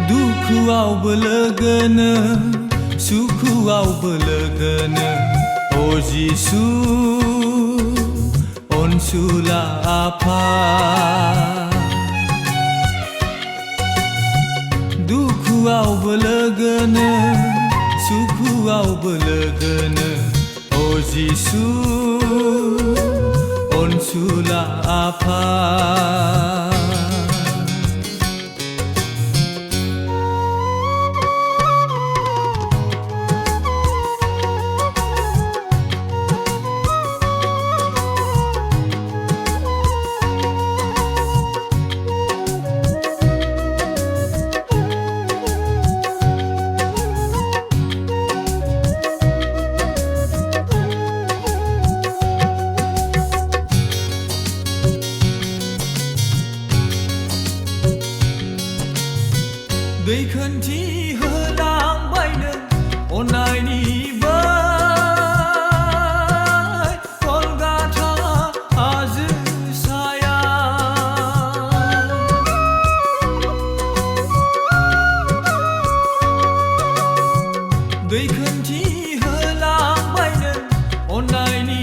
Dukuau belegana, sukuau belegana. O Jisu, on sula apa? Dukuau belegana, sukuau belegana. O Jisu, on sula apa? दै खोनथि होलांबायनो अननायनि बै कलकाता हाजो साया दै खोनथि होलांबायनो अननायनि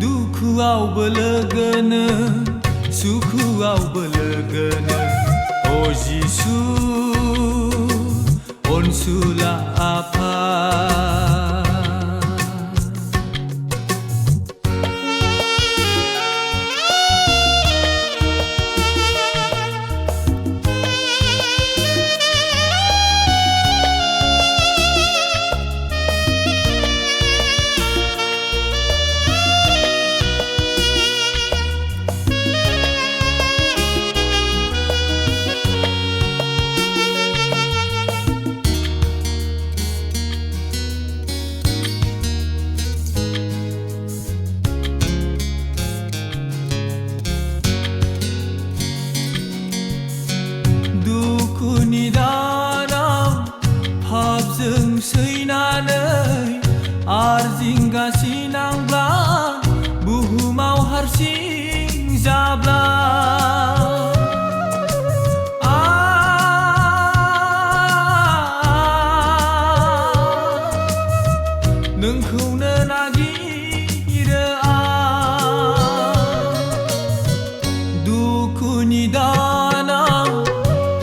Dukuau belegana, sukuau belegana. O Jisu, on sula apa? Dukuनि दानाव हाबजों सैनानै आरजिंगा सिनांब्ला बुहुमाव हारसिं जाब्ला नोंखौनो नागिरो दुखुनि दानाव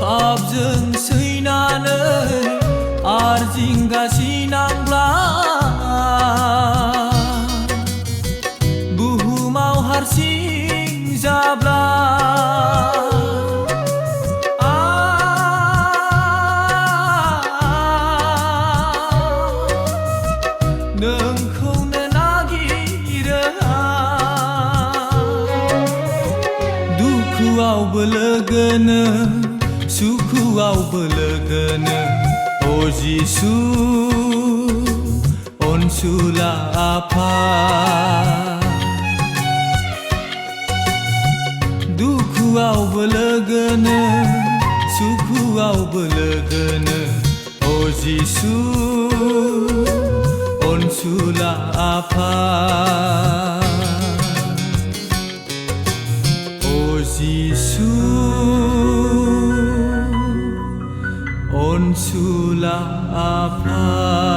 हाबजों सैनानै आरजिंगा सिनांब्ला बुहुमाव हारसिं जाब्ला नोंखौनो नागिरो दुखुआव बोलोगोनो सुखुआव बोलोगोनो O Jisu अनसुला आफा दुखुआव बोलोगोनो सुखुआव बोलोगोनो O Jisu अनसुला आफा O Jisu sula apa